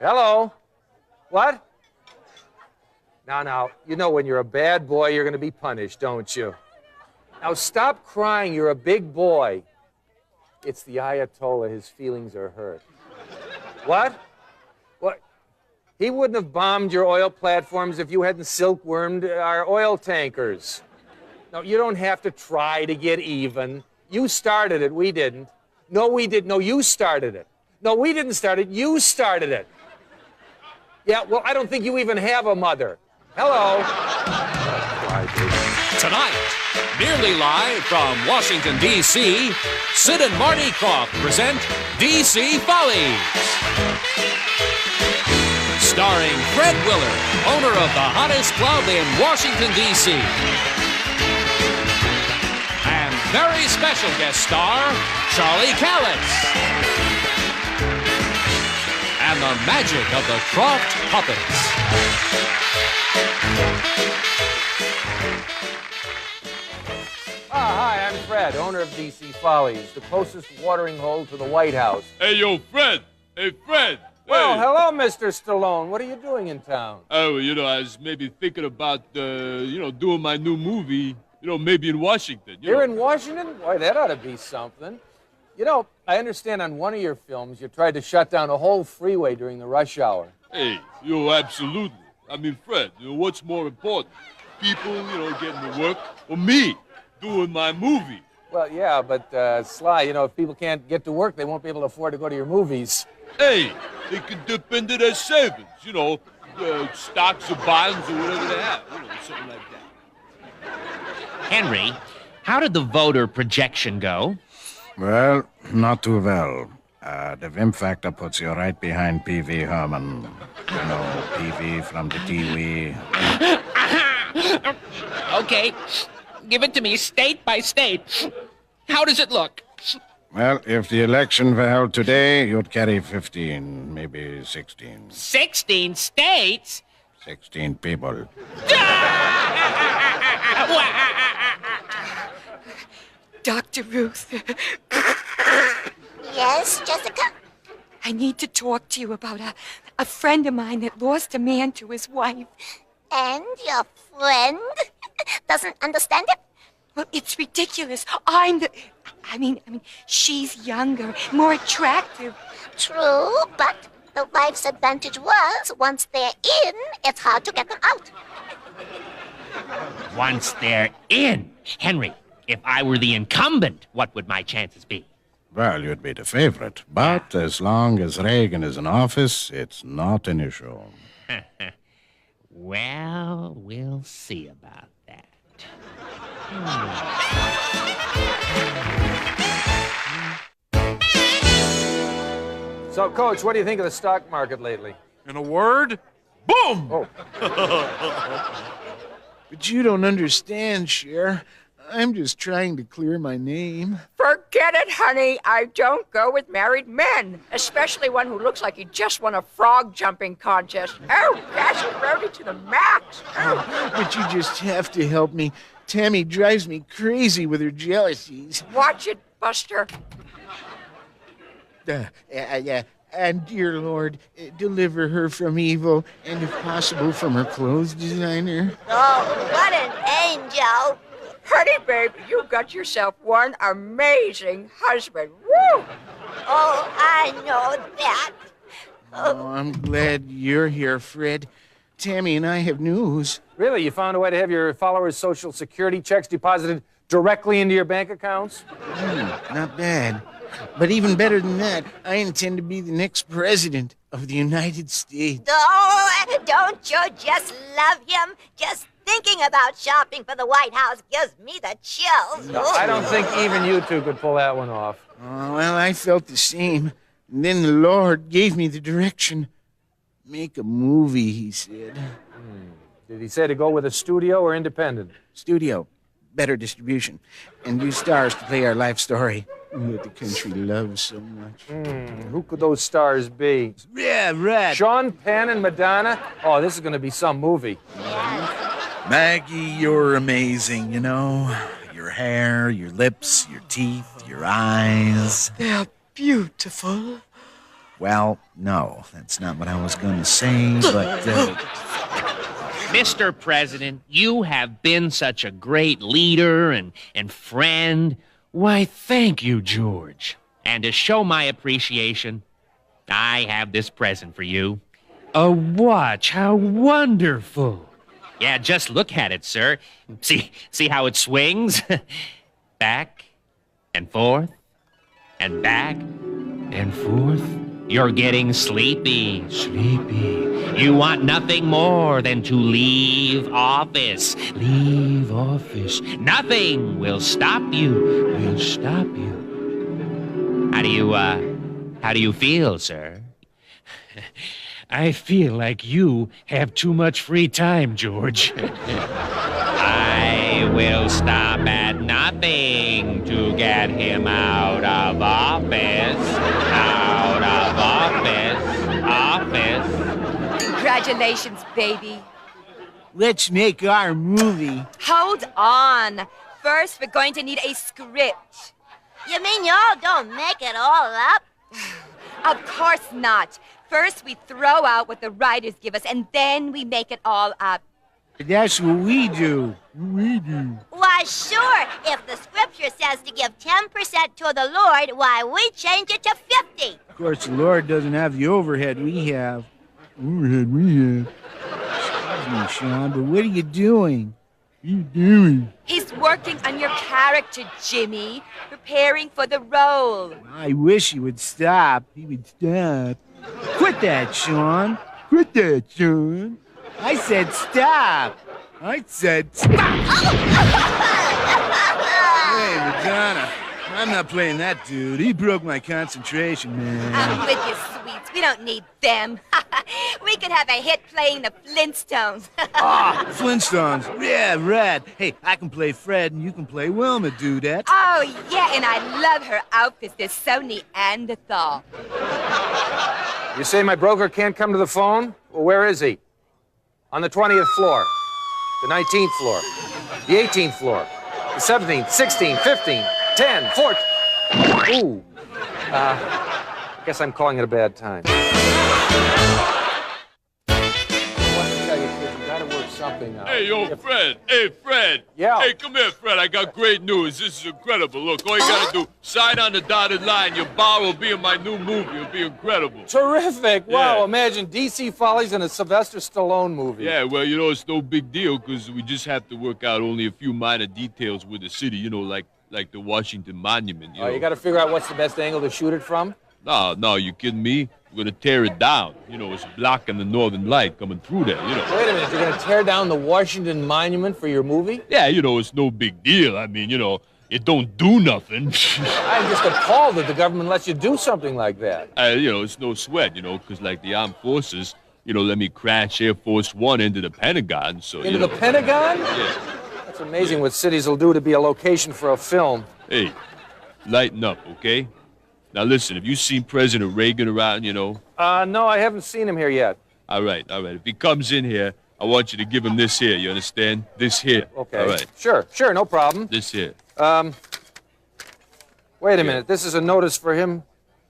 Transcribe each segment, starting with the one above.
Hello? What? Now, you know when you're a bad boy, you're going to be punished, don't you? Now, stop crying. You're a big boy. It's the Ayatollah. His feelings are hurt. What? What? He wouldn't have bombed your oil platforms if you hadn't silkwormed our oil tankers. No, you don't have to try to get even. You started it. We didn't. No, we didn't. No, you started it. No, we didn't start it. You started it. Yeah, well, I don't think you even have a mother. Hello. Tonight, nearly live from Washington, D.C., Sid and Marty Krofft present D.C. Follies. Starring Fred Willard, owner of the hottest club in Washington, D.C. And very special guest star, Charlie Callis. And the magic of the Krofft puppets. Hi, I'm Fred, owner of D.C. Follies, the closest watering hole to the White House. Hey, yo, Fred. Hey, Fred. Well, hey. hello, Mr. Stallone. What are you doing in town? Oh, I was maybe thinking about, doing my new movie, maybe in Washington. You're in Washington? Boy, that ought to be something. I understand on one of your films you tried to shut down a whole freeway during the rush hour. Hey, absolutely. I mean, Fred, what's more important? People, getting to work, or me doing my movie? Well, yeah, but, Sly, if people can't get to work, they won't be able to afford to go to your movies. Hey, they can dip into their savings, stocks or bonds or whatever they have, something like that. Henry, how did the voter projection go? Well, not too well. The vim factor puts you right behind P.V. Herman. P.V. from the TV. Okay, give it to me state by state. How does it look? Well, if the election were held today, you'd carry 15, maybe 16. 16 states? 16 people. Dr. Ruth. Yes, Jessica? I need to talk to you about a friend of mine that lost a man to his wife. And your friend doesn't understand it? Well, it's ridiculous. She's younger, more attractive. True, but the wife's advantage was once they're in, it's hard to get them out. Once they're in. Henry, if I were the incumbent, what would my chances be? Well, you'd be the favorite. But as long as Reagan is in office, it's not an issue. Well, we'll see about that. So, Coach, what do you think of the stock market lately? In a word, boom! Oh. But you don't understand, Cher. I'm just trying to clear my name. Forget it, honey. I don't go with married men, especially one who looks like he just won a frog jumping contest. Oh, that's rowdy to the max. Oh, but you just have to help me. Tammy drives me crazy with her jealousies. Watch it, Buster. And dear Lord, deliver her from evil, and if possible, from her clothes designer. Oh, what an angel. Honey, babe, you got yourself one amazing husband. Woo! Oh, I know that. Oh, I'm glad you're here, Fred. Tammy and I have news. Really? You found a way to have your followers' Social Security checks deposited directly into your bank accounts? Not bad. But even better than that, I intend to be the next president of the United States. Oh, don't you just love him? Just thinking about shopping for the White House gives me the chills. No, I don't think even you two could pull that one off. Oh, well, I felt the same. And then the Lord gave me the direction. Make a movie, he said. Did he say to go with a studio or independent? Studio. Better distribution. And use stars to play our life story that the country loves so much. Who could those stars be? Yeah, right. Sean Penn and Madonna? Oh, this is going to be some movie. Maggie, you're amazing, Your hair, your lips, your teeth, your eyes. They're beautiful. Well, no, that's not what I was going to say, but... Mr. President, you have been such a great leader and friend. Why, thank you, George. And to show my appreciation, I have this present for you. A watch. How wonderful. Yeah, just look at it, sir. See how it swings? Back and forth and back and forth. You're getting sleepy. You want nothing more than to leave office. Leave office. Nothing will stop you. How do you feel, sir? I feel like you have too much free time, George. I will stop at nothing to get him out of office. Out of office. Congratulations, baby. Let's make our movie. Hold on. First, we're going to need a script. You mean y'all don't make it all up? Of course not. First, we throw out what the writers give us, and then we make it all up. That's what we do. Why, sure. If the scripture says to give 10% to the Lord, why, we change it to 50. Of course, the Lord doesn't have the overhead we have. Excuse me, Sean, but what are you doing? He's working on your character, Jimmy. Preparing for the role. I wish he would stop. Quit that, Sean. I said stop. Hey, Madonna, I'm not playing that dude. He broke my concentration, man. I'm with you, sweets. We don't need them. We could have a hit playing the Flintstones. Flintstones. Yeah, rad. Hey, I can play Fred and you can play Wilma, dudette. Oh, yeah, and I love her outfits. They're so Neanderthal. You say my broker can't come to the phone? Well, where is he? On the 20th floor, the 19th floor, the 18th floor, the 17th, 16th, 15th, 10, 14. Ooh. I guess I'm calling it a bad time. Something out. Hey, yo, Fred. Hey, Fred. Yeah. Hey, come here, Fred. I got great news. This is incredible. Look, all you gotta do, sign on the dotted line. Your bar will be in my new movie. It'll be incredible. Terrific. Wow, Yeah. imagine DC Follies in a Sylvester Stallone movie. Yeah, well, you know, it's no big deal because we just have to work out only a few minor details with the city, you know, like the Washington Monument. You got to figure out what's the best angle to shoot it from? No, you kidding me? We're going to tear it down. You know, it's blocking the northern light coming through there, you know. Wait a minute, you're going to tear down the Washington Monument for your movie? Yeah, you know, it's no big deal. I mean, you know, it don't do nothing. I'm just appalled that the government lets you do something like that. You know, it's no sweat, you know, because like the armed forces, you know, let me crash Air Force One into the Pentagon, so, Into the Pentagon? Yeah. That's amazing what cities will do to be a location for a film. Hey, lighten up, okay? Now listen, have you seen President Reagan around, you know? No, I haven't seen him here yet. All right. If he comes in here, I want you to give him this here, you understand? This here. Okay. All right. Sure, no problem. This here. Wait a minute, this is a notice for him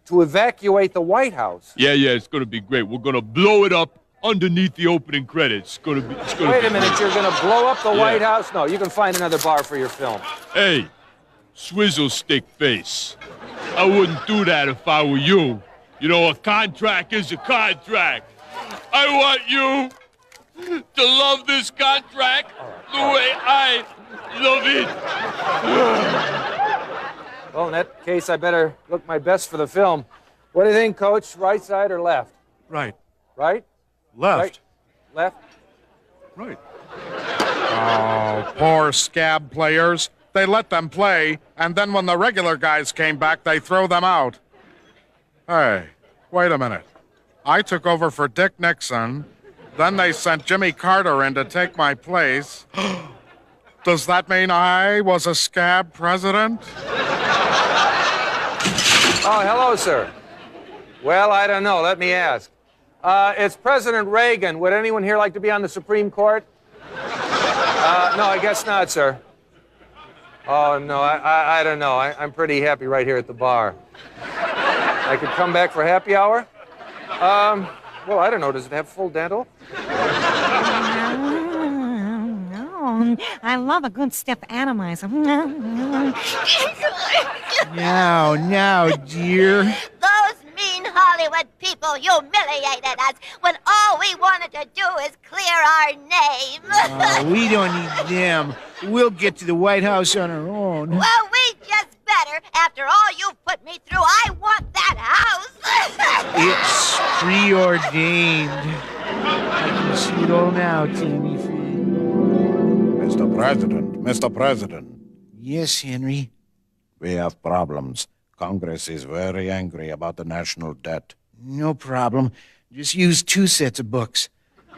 to evacuate the White House. Yeah, it's gonna be great. We're gonna blow it up underneath the opening credits. Wait a minute, you're gonna blow up the White House? No, you can find another bar for your film. Hey, swizzle stick face. I wouldn't do that if I were you. You know, a contract is a contract. I want you to love this contract the way I love it. Well, in that case, I better look my best for the film. What do you think, Coach? Right side or left? Right. Right? Left. Right. Left? Right. Oh, poor scab players. They let them play, and then when the regular guys came back, they threw them out. Hey, wait a minute. I took over for Dick Nixon. Then they sent Jimmy Carter in to take my place. Does that mean I was a scab president? Oh, hello, sir. Well, I don't know. Let me ask. It's President Reagan. Would anyone here like to be on the Supreme Court? No, I guess not, sir. Oh, no, I don't know. I'm pretty happy right here at the bar. I could come back for happy hour? Well, I don't know. Does it have full dental? No, I love a good stiff atomizer. Now, dear. Those mean Hollywood people humiliated us when all we wanted to do is clear our name. We don't need them. We'll get to the White House on our own. Well, we just better. After all you've put me through, I want that house. It's preordained. I can see it all now, Timmy. Mr. President. Yes, Henry. We have problems. Congress is very angry about the national debt. No problem. Just use 2 sets of books.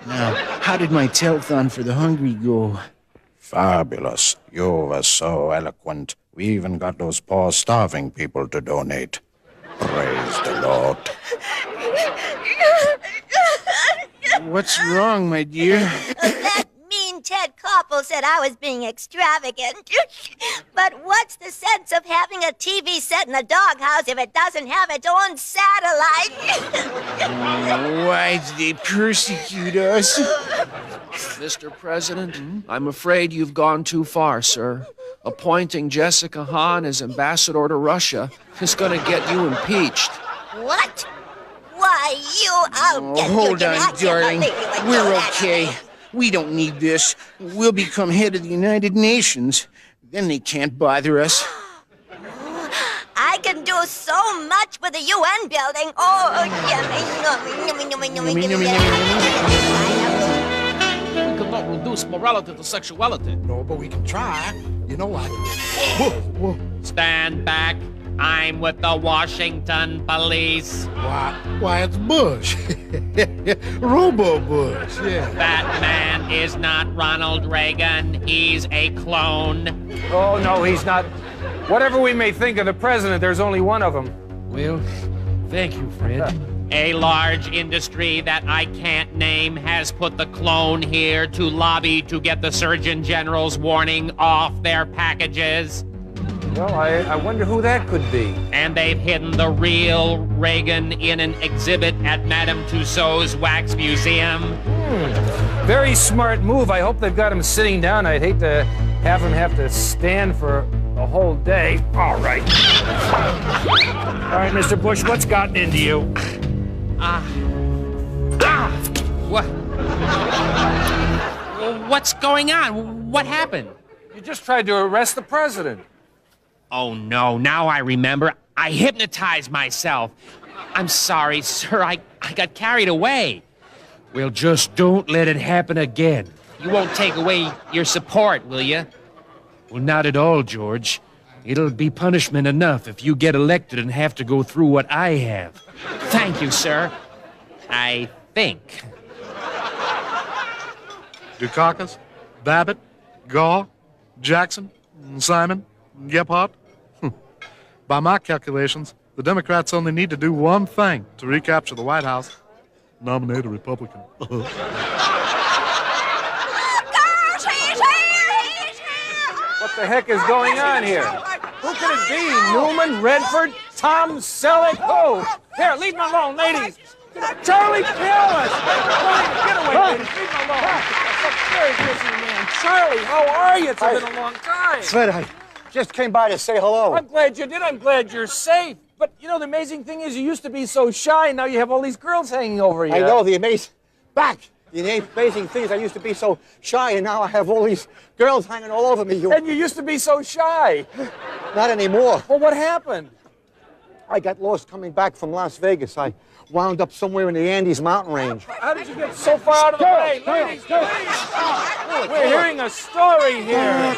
Now, how did my telethon for the hungry go? Fabulous. You were so eloquent. We even got those poor starving people to donate. Praise the Lord. What's wrong, my dear? That mean Ted Koppel said I was being extravagant. But what's the sense of having a TV set in a doghouse if it doesn't have its own satellite? Why do they persecute us? Mr. President, I'm afraid you've gone too far, sir. Appointing Jessica Hahn as ambassador to Russia is going to get you impeached. What? Why, I'll get Hold you. on, darling. We're okay. We don't need this. We'll become head of the United Nations. Then they can't bother us. I can do so much with the UN building. Oh, We could not reduce morality to sexuality. No, but we can try. You know what? Whoa. Stand back. I'm with the Washington police. Why, it's Bush. Robo-Bush, yeah. That man is not Ronald Reagan. He's a clone. Oh, no, he's not. Whatever we may think of the president, there's only one of them. Well, thank you, Fred. A large industry that I can't name has put the clone here to lobby to get the Surgeon General's warning off their packages. Well, I wonder who that could be. And they've hidden the real Reagan in an exhibit at Madame Tussauds Wax Museum. Very smart move. I hope they've got him sitting down. I'd hate to have him have to stand for a whole day. All right. All right, Mr. Bush, what's gotten into you? What? What's going on? What happened? You just tried to arrest the president. Oh, no. Now I remember. I hypnotized myself. I'm sorry, sir. I got carried away. Well, just don't let it happen again. You won't take away your support, will you? Well, not at all, George. It'll be punishment enough if you get elected and have to go through what I have. Thank you, sir. I think. Dukakis, Babbitt, Gaw, Jackson, Simon, Gephardt. By my calculations, the Democrats only need to do one thing to recapture the White House. Nominate a Republican. Girls, he's here! What the heck is going on here? Who could it be? Newman, Redford, Tom Selleck? Who? Here, leave him alone, ladies. Charlie, kill us! Get away, ladies. Leave him alone. That's a very busy man. Charlie, how are you? It's been a long time. Fred, I just came by to say hello. I'm glad you did. I'm glad you're safe. But, you know, the amazing thing is you used to be so shy, and now you have all these girls hanging over you. I know, the amazing thing is I used to be so shy, and now I have all these girls hanging all over me. And you used to be so shy. Not anymore. Well, what happened? I got lost coming back from Las Vegas. I wound up somewhere in the Andes mountain range. How did you get so far out of the way? Ladies, we're hearing a story here.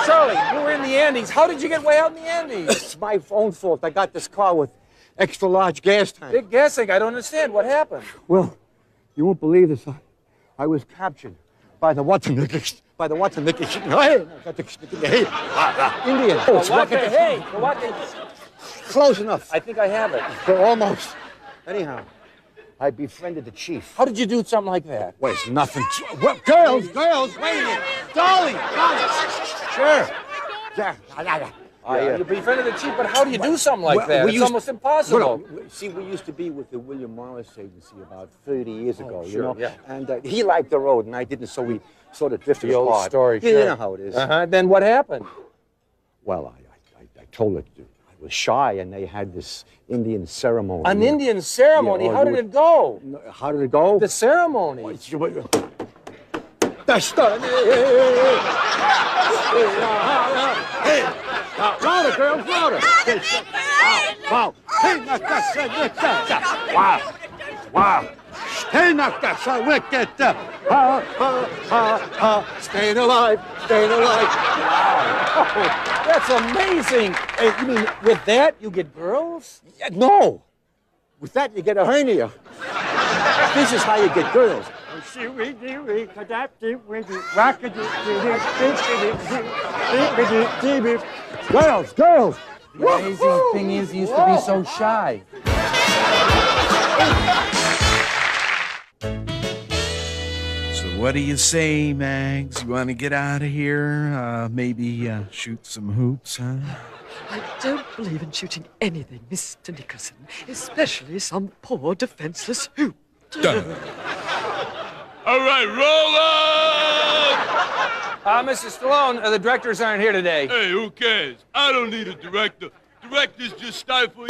Charlie, you were in the Andes. How did you get way out in the Andes? It's my own fault. I got this car with extra large gas tank. Big gas tank? I don't understand. What happened? Well, you won't believe this. I was captured by the Indians. Close enough. I think I have it. But almost. Anyhow, I befriended the chief. How did you do something like that? Well, it's nothing. Well, girls, wait a minute. Darling. Sure. Yeah. You befriended the chief, but how do you do something like that? It's almost impossible. See, we used to be with the William Morris Agency about 30 years ago, sure, you know? yeah. And he liked the road, and I didn't, so we sort of drifted The old apart. story, Yeah, sure. you know how it is. Then what happened? Well, I told her I was shy, and they had this Indian ceremony. An Indian ceremony? Yeah, how did it go? How did it go? The ceremony. That's the... Louder, girls, louder. Wow. Wow. Wow. That's wicked. Staying alive. Staying alive. Wow. Oh, that's amazing. You mean with that you get girls? Yeah, no. With that you get a hernia. This is how you get girls. Girls, girls. The amazing thing is, he used to be so shy. So what do you say, Mags? You want to get out of here? Maybe shoot some hoops, huh? I don't believe in shooting anything, Mr. Nicholson, especially some poor defenseless hoop. All right, roll up! Mr. Stallone, the directors aren't here today. Hey, who cares? I don't need a director. Directors just stifle,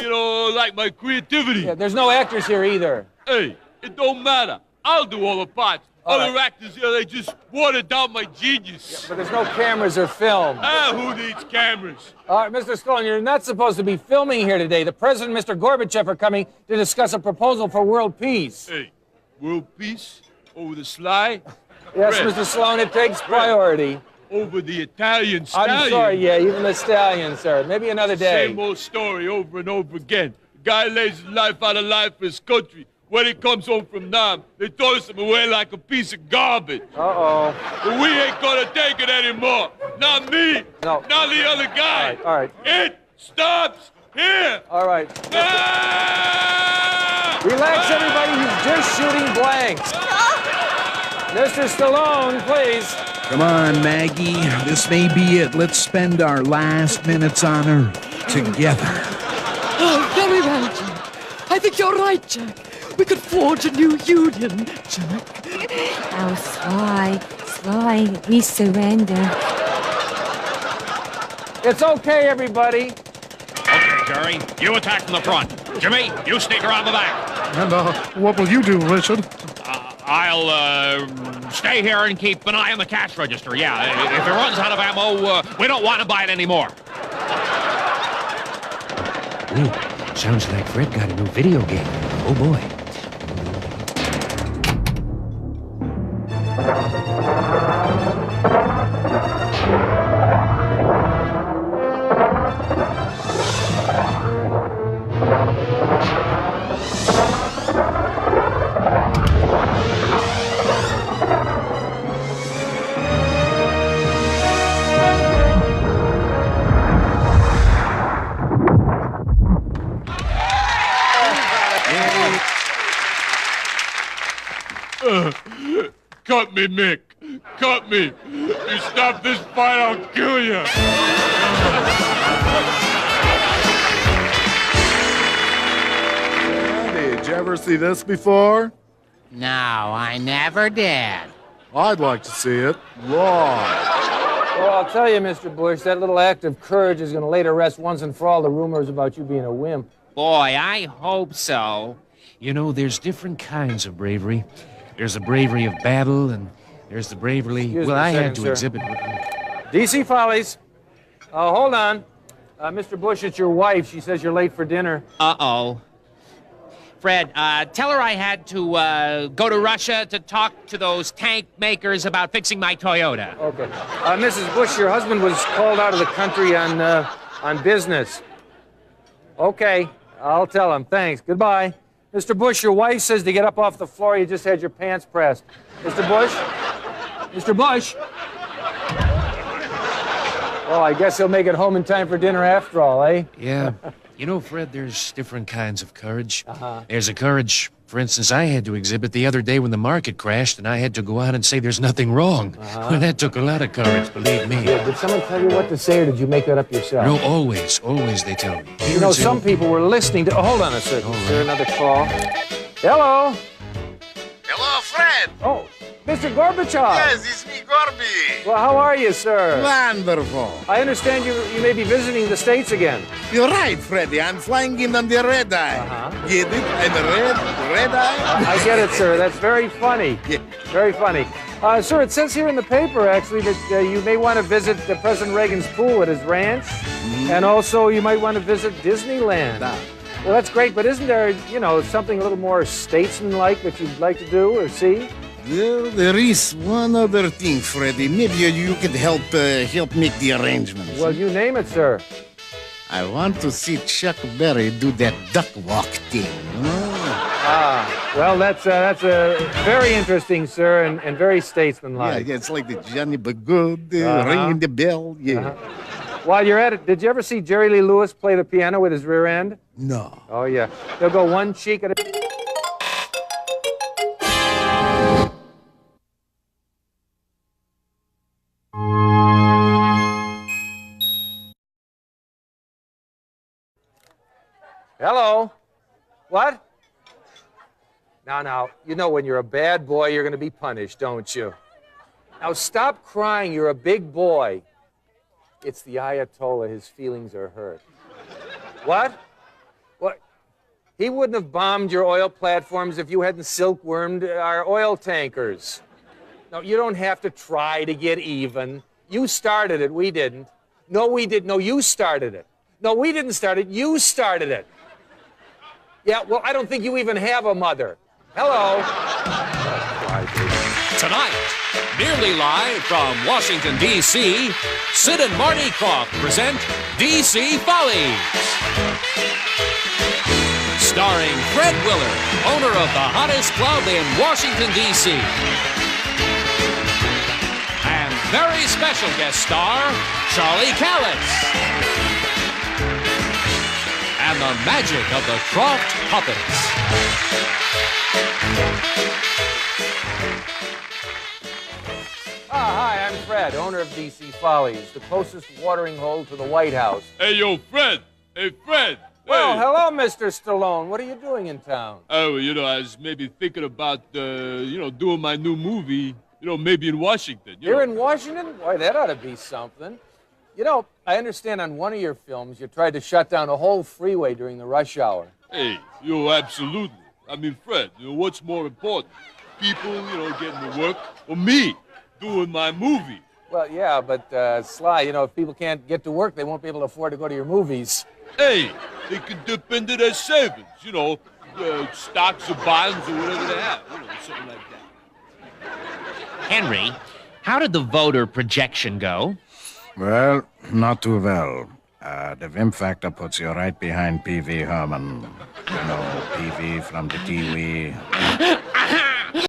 like my creativity. Yeah, there's no actors here either. Hey, it don't matter. I'll do all the parts. Other actors here, they just water down my genius. Yeah, but there's no cameras or film. Who needs cameras? All right, Mr. Stallone, you're not supposed to be filming here today. The President and Mr. Gorbachev are coming to discuss a proposal for world peace. Hey, world peace? Over the sly? Yes, Fred. Mr. Stallone, it takes priority. Over the Italian stallion? I'm sorry, yeah, even the stallion, sir. Maybe another day. Same old story over and over again. Guy lays his life out of life for his country. When he comes home from Nam, they toss him away like a piece of garbage. Uh-oh. But we ain't gonna take it anymore. Not me. No. Not the other guy. All right. It stops here. All right. Ah! Relax, everybody. He's just shooting blanks. Mr. Stallone, please. Come on, Maggie. This may be it. Let's spend our last minutes on Earth together. Oh, very well, Jack. I think you're right, Jack. We could forge a new union, Jack. Oh, Sly, we surrender. It's okay, everybody. Okay, Jerry, you attack from the front. Jimmy, you sneak around the back. And what will you do, Richard? I'll stay here and keep an eye on the cash register. Yeah, if it runs out of ammo, we don't want to buy it anymore. Ooh, sounds like Fred got a new video game. Oh, boy. Cut me, Mick. Cut me. You stop this fight, I'll kill you. Did you ever see this before? No, I never did. I'd like to see it live. Well, I'll tell you, Mr. Bush, that little act of courage is going to lay to rest once and for all the rumors about you being a wimp. Boy, I hope so. You know, there's different kinds of bravery. There's the bravery of battle, and there's the bravery... Excuse well, me a I had second, to sir. exhibit... DC Follies. Hold on. Mr. Bush, it's your wife. She says you're late for dinner. Uh-oh. Fred, tell her I had to go to Russia to talk to those tank makers about fixing my Toyota. Okay. Mrs. Bush, your husband was called out of the country on business. Okay, I'll tell him. Thanks. Goodbye. Mr. Bush, your wife says to get up off the floor. You just had your pants pressed. Mr. Bush? Mr. Bush? Well, I guess he'll make it home in time for dinner after all, eh? Yeah. You know, Fred, there's different kinds of courage. There's a courage For instance, I had to exhibit the other day when the market crashed, and I had to go out and say there's nothing wrong. Well, that took a lot of courage, believe me. Yeah, did someone tell you what to say, or did you make that up yourself? No, always they tell me. You know, some people were listening to... Oh, hold on a second. Is there another call? Hello? Hello, Fred. Oh, Mr. Gorbachev. Yes, it's me, Gorby. Well, how are you, sir? Wonderful. I understand you may be visiting the States again. You're right, Freddy. I'm flying in on the red eye. Get it? I'm a red eye. I get it, sir. That's very funny. Yeah. Very funny. Sir, it says here in the paper, actually, that you may want to visit President Reagan's pool at his ranch. And also, you might want to visit Disneyland. Well, that's great, but isn't there, you know, something a little more statesman-like that you'd like to do or see? Well, there is one other thing, Freddy. Maybe you could help make the arrangements. Well, you name it, sir. I want to see Chuck Berry do that duck walk thing. Well, that's very interesting, sir, and very statesmanlike. Yeah, it's like the Johnny Good ringing the bell. Yeah. While you're at it, did you ever see Jerry Lee Lewis play the piano with his rear end? No. Oh, yeah. He'll go one cheek at a... Hello? What? Now, you know when you're a bad boy, you're going to be punished, don't you? Now, stop crying. You're a big boy. It's the Ayatollah. His feelings are hurt. What? What? He wouldn't have bombed your oil platforms if you hadn't silkwormed our oil tankers. No, you don't have to try to get even. You started it. We didn't. No, we didn't. No, you started it. No, we didn't start it. You started it. Yeah, well, I don't think you even have a mother. Hello. Tonight, nearly live from Washington, D.C., Sid and Marty Krofft present D.C. Follies. Starring Fred Willard, owner of the hottest club in Washington, D.C. And very special guest star, Charlie Callis. And the magic of the Krofft puppets. Hi, I'm Fred, owner of D.C. Follies, the closest watering hole to the White House. Hey, yo, Fred. Hey, Fred. Well, hey. hello, Mr. Stallone. What are you doing in town? Oh, you know, I was maybe thinking about, doing my new movie, maybe in Washington. You're in Washington? Boy, that ought to be something. You know, I understand on one of your films you tried to shut down a whole freeway during the rush hour. Hey, absolutely. I mean, Fred, what's more important? People, getting to work, or me doing my movie? Well, yeah, but, Sly, if people can't get to work, they won't be able to afford to go to your movies. Hey, they can dip into their savings, stocks or bonds or whatever they have, something like that. Henry, how did the voter projection go? Well, not too well. The Vim factor puts you right behind P.V. Herman. PV from the TV.